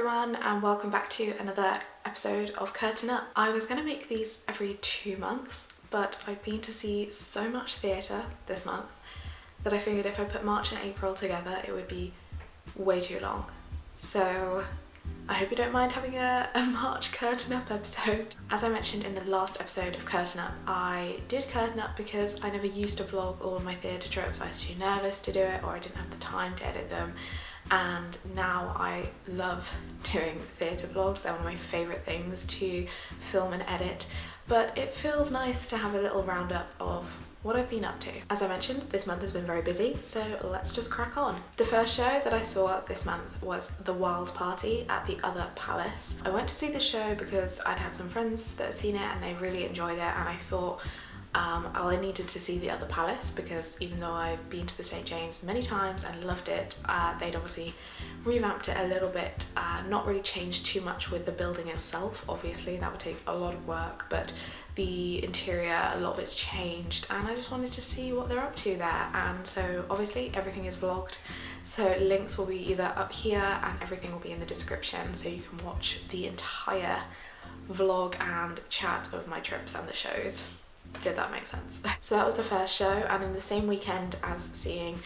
everyone and welcome back to another episode of Curtain Up. I was going to make these every 2 months, but I've been to see so much theatre this month that I figured if I put March and April together it would be way too long. So I hope you don't mind having a March Curtain Up episode. As I mentioned in the last episode of Curtain Up, I did Curtain Up because I never used to vlog all of my theatre trips. I was too nervous to do it, or I didn't have the time to edit them. And now I love doing theatre vlogs. They're one of my favourite things to film and edit, but it feels nice to have a little roundup of what I've been up to. As I mentioned, this month has been very busy, so let's just crack on. The first show that I saw this month was The Wild Party at the Other Palace. I went to see the show because I'd had some friends that had seen it and they really enjoyed it, and I thought I needed to see the Other Palace because even though I've been to the St. James many times and loved it, they'd obviously revamped it a little bit, not really changed too much with the building itself. Obviously that would take a lot of work, but the interior, a lot of it's changed, and I just wanted to see what they're up to there. And so obviously everything is vlogged, so links will be either up here and everything will be in the description, so you can watch the entire vlog and chat of my trips and the shows. Did that make sense? So that was the first show, and in the same weekend as seeing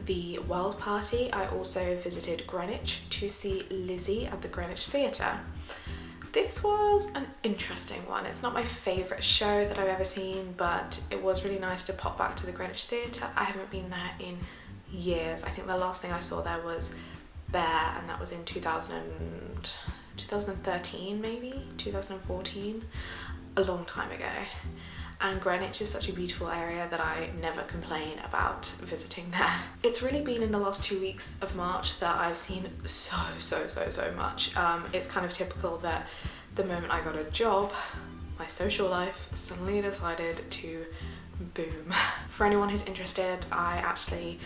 The Wild Party, I also visited Greenwich to see Lizzie at the Greenwich Theatre. This was an interesting one. It's not my favourite show that I've ever seen, but it was really nice to pop back to the Greenwich Theatre. I haven't been there in years. I think the last thing I saw there was Bear, and that was in 2013 maybe, 2014, a long time ago. And Greenwich is such a beautiful area that I never complain about visiting there. It's really been in the last 2 weeks of March that I've seen so much. It's kind of typical that the moment I got a job, my social life suddenly decided to boom. For anyone who's interested, I actually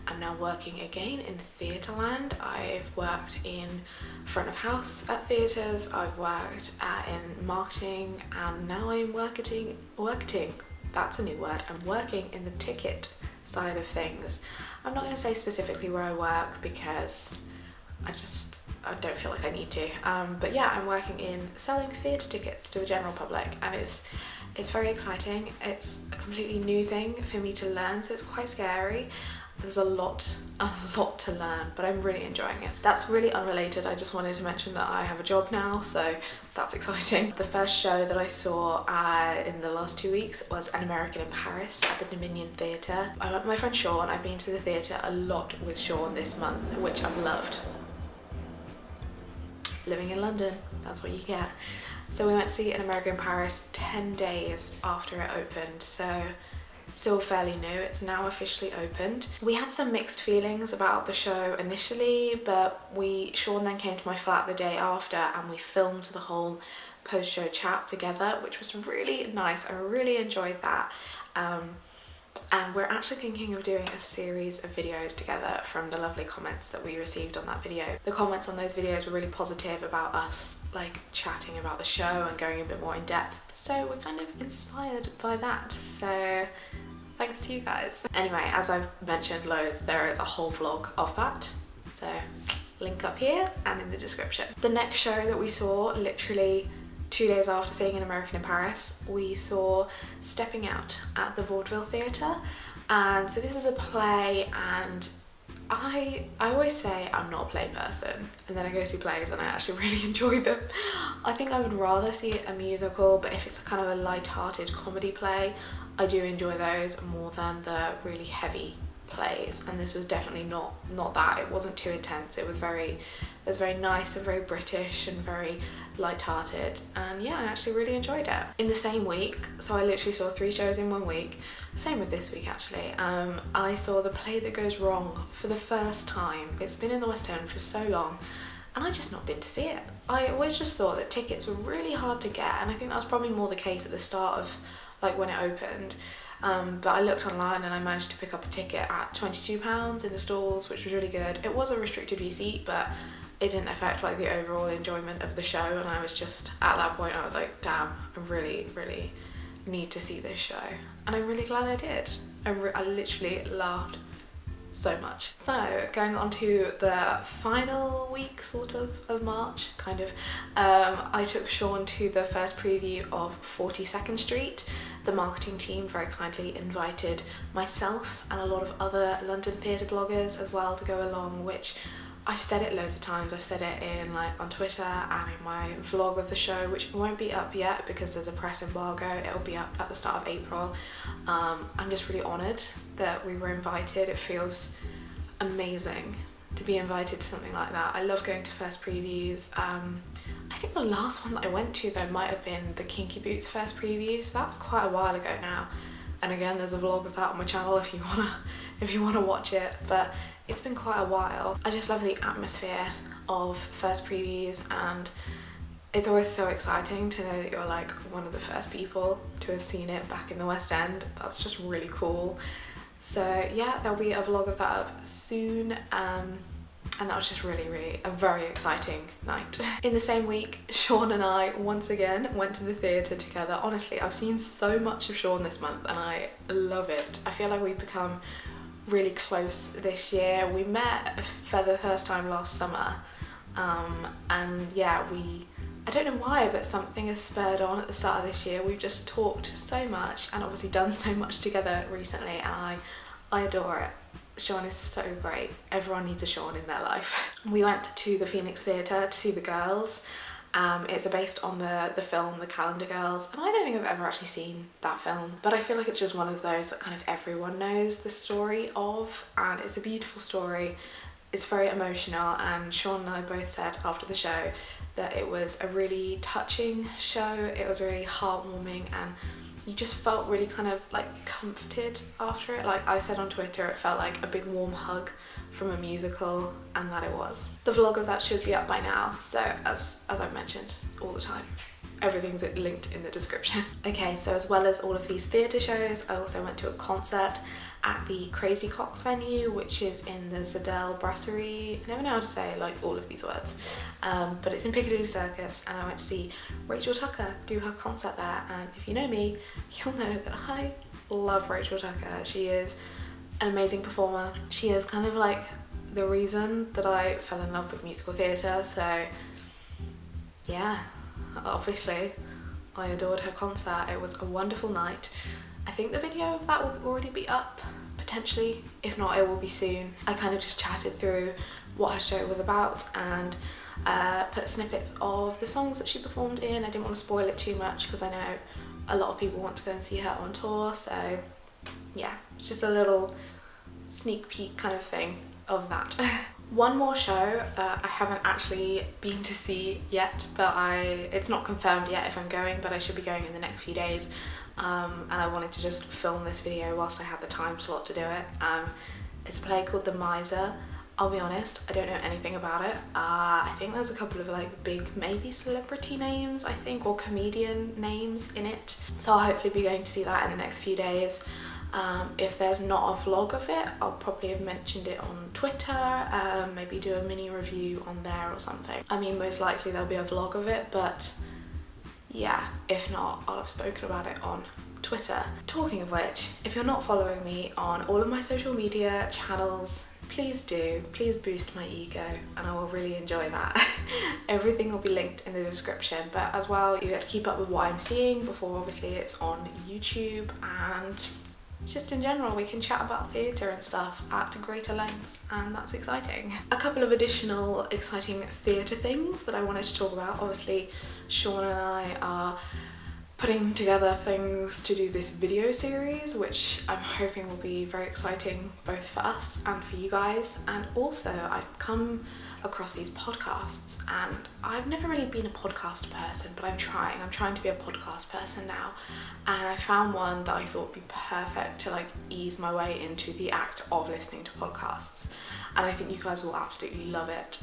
am now working again in Theatreland. I've worked in front of house at theatres, I've worked in marketing, and now I'm working, that's a new word, I'm working in the ticket side of things. I'm not going to say specifically where I work because I don't feel like I need to, but yeah, I'm working in selling theatre tickets to the general public, and it's very exciting. It's a completely new thing for me to learn, so it's quite scary. There's a lot to learn, but I'm really enjoying it. That's really unrelated. I just wanted to mention that I have a job now, so that's exciting. The first show that I saw in the last 2 weeks was An American in Paris at the Dominion Theatre. I went with my friend Sean. I've been to the theatre a lot with Sean this month, which I've loved. Living in London, that's what you get. So we went to see An American in Paris 10 days after it opened, so still fairly new. It's now officially opened. We had some mixed feelings about the show initially, but Sean then came to my flat the day after and we filmed the whole post-show chat together, which was really nice. I really enjoyed that. And we're actually thinking of doing a series of videos together from the lovely comments that we received on that video. The comments on those videos were really positive about us like chatting about the show and going a bit more in depth, so we're kind of inspired by that, so thanks to you guys. Anyway, as I've mentioned loads, there is a whole vlog of that, so link up here and in the description. The next show that we saw, literally 2 days after seeing An American in Paris, we saw Stepping Out at the Vaudeville Theatre. And so this is a play, and I always say I'm not a play person, and then I go see plays and I actually really enjoy them. I think I would rather see a musical, but if it's kind of a light-hearted comedy play, I do enjoy those more than the really heavy plays, and this was definitely not that. It wasn't too intense. It was very nice and very British and very light-hearted, and yeah, I actually really enjoyed it. In the same week, so I literally saw 3 shows in 1 week, same with this week actually, I saw The Play That Goes Wrong for the first time. It's been in the West End for so long and I just not been to see it. I always just thought that tickets were really hard to get, and I think that was probably more the case at the start of like when it opened. But I looked online and I managed to pick up a ticket at £22 in the stalls, which was really good. It was a restricted view seat, but it didn't affect like the overall enjoyment of the show, and I was just, at that point I was like, damn, I really need to see this show, and I'm really glad I did. I literally laughed so much. So going on to the final week sort of March, kind of, I took Sean to the first preview of 42nd Street. The marketing team very kindly invited myself and a lot of other London theatre bloggers as well to go along, which I've said it loads of times. I've said it in on Twitter and in my vlog of the show, which won't be up yet because there's a press embargo. It'll be up at the start of April. I'm just really honoured that we were invited. It feels amazing to be invited to something like that. I love going to first previews. I think the last one that I went to though might have been the Kinky Boots first preview, so that was quite a while ago now. And again, there's a vlog of that on my channel if you wanna watch it. But it's been quite a while. I just love the atmosphere of first previews, and it's always so exciting to know that you're like one of the first people to have seen it back in the West End. That's just really cool. So yeah, there'll be a vlog of that up soon. And that was just really a very exciting night. In the same week, Sean and I once again went to the theatre together. Honestly, I've seen so much of Sean this month and I love it. I feel like we've become really close this year. We met for the first time last summer, and yeah, I don't know why, but something has spurred on at the start of this year. We've just talked so much and obviously done so much together recently, and I adore it. Sean is so great. Everyone needs a Sean in their life. We went to the Phoenix Theatre to see The Girls. It's based on the film The Calendar Girls, and I don't think I've ever actually seen that film, but I feel like it's just one of those that kind of everyone knows the story of, and it's a beautiful story. It's very emotional, and Sean and I both said after the show that it was a really touching show. It was really heartwarming, and you just felt really kind of comforted after it. Like I said on Twitter, it felt like a big warm hug from a musical, and that it was. The vlog of that should be up by now, so as I've mentioned all the time, everything's linked in the description. Okay, so as well as all of these theatre shows, I also went to a concert at the Crazy Coqs venue, which is in the Zadel Brasserie. I never know how to say all of these words, but it's in Piccadilly Circus, and I went to see Rachel Tucker do her concert there. And if you know me, you'll know that I love Rachel Tucker. She is an amazing performer. She is kind of like the reason that I fell in love with musical theatre, so yeah, obviously I adored her concert. It was a wonderful night. I think the video of that will already be up, potentially. If not, it will be soon. I kind of just chatted through what her show was about and put snippets of the songs that she performed in. I didn't want to spoil it too much because I know a lot of people want to go and see her on tour, so yeah, it's just a little sneak peek kind of thing of that. One more show that I haven't actually been to see yet, but it's not confirmed yet if I'm going, but I should be going in the next few days. And I wanted to just film this video whilst I had the time slot to do it. It's a play called The Miser. I'll be honest, I don't know anything about it. I think there's a couple of big maybe celebrity names, I think, or comedian names in it. So I'll hopefully be going to see that in the next few days. If there's not a vlog of it, I'll probably have mentioned it on Twitter, maybe do a mini review on there or something. I mean, most likely there'll be a vlog of it, but yeah, if not, I'll have spoken about it on Twitter. Talking of which, if you're not following me on all of my social media channels, please do. Please boost my ego and I will really enjoy that. Everything will be linked in the description, but as well, you get to keep up with what I'm seeing before obviously it's on YouTube, and just in general we can chat about theatre and stuff at greater lengths, and that's exciting. A couple of additional exciting theatre things that I wanted to talk about. Obviously Sean and I are putting together things to do this video series, which I'm hoping will be very exciting both for us and for you guys. And also I've come across these podcasts, and I've never really been a podcast person, but I'm trying to be a podcast person now, and I found one that I thought would be perfect to ease my way into the act of listening to podcasts, and I think you guys will absolutely love it.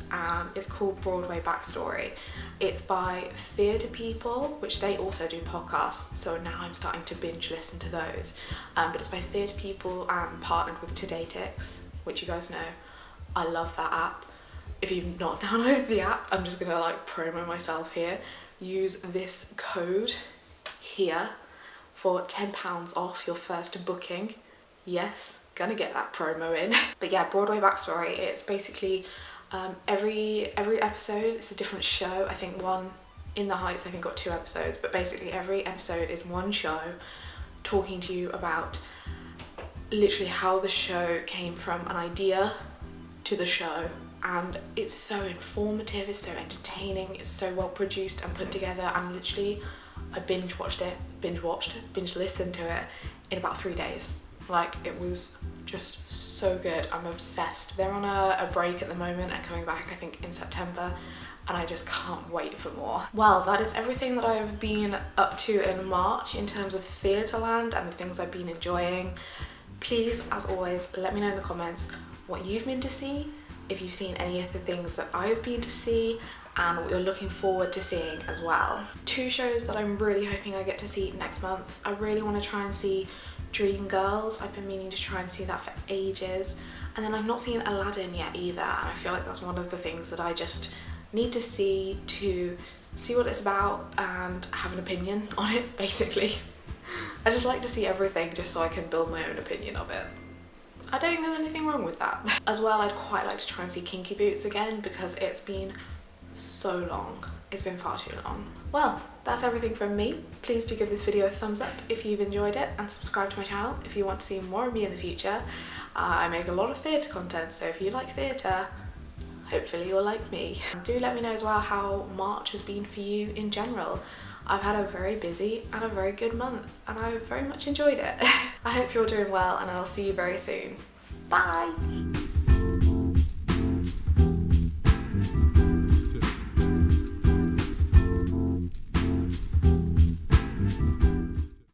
It's called Broadway Backstory. It's by theatre people, which they also do podcasts, so now I'm starting to binge listen to those, but it's by theatre people and partnered with TodayTix, which you guys know I love that app. If you've not downloaded the app, I'm just gonna promo myself here. Use this code here for £10 off your first booking. Yes, gonna get that promo in. But yeah, Broadway Backstory, it's basically every episode it's a different show. I think one in the Heights I think got 2 episodes, but basically every episode is one show talking to you about literally how the show came from an idea to the show. And it's so informative, it's so entertaining, it's so well produced and put together, and literally I binge listened to it in about 3 days. Like, it was just so good. I'm obsessed. They're on a break at the moment and coming back I think in September, and I just can't wait for more. Well, that is everything that I've been up to in March in terms of Theatreland and the things I've been enjoying. Please, as always, let me know in the comments what you've been to see, if you've seen any of the things that I've been to see, and what you're looking forward to seeing as well. 2 shows that I'm really hoping I get to see next month. I really want to try and see Dreamgirls. I've been meaning to try and see that for ages. And then I've not seen Aladdin yet either, and I feel like that's one of the things that I just need to see what it's about and have an opinion on it, basically. I just like to see everything just so I can build my own opinion of it. I don't think there's anything wrong with that. As well, I'd quite like to try and see Kinky Boots again because it's been so long. It's been far too long. Well, that's everything from me. Please do give this video a thumbs up if you've enjoyed it, and subscribe to my channel if you want to see more of me in the future. I make a lot of theatre content, so if you like theatre, hopefully you'll like me. Do let me know as well how March has been for you in general. I've had a very busy and a very good month, and I very much enjoyed it. I hope you're doing well, and I'll see you very soon. Bye!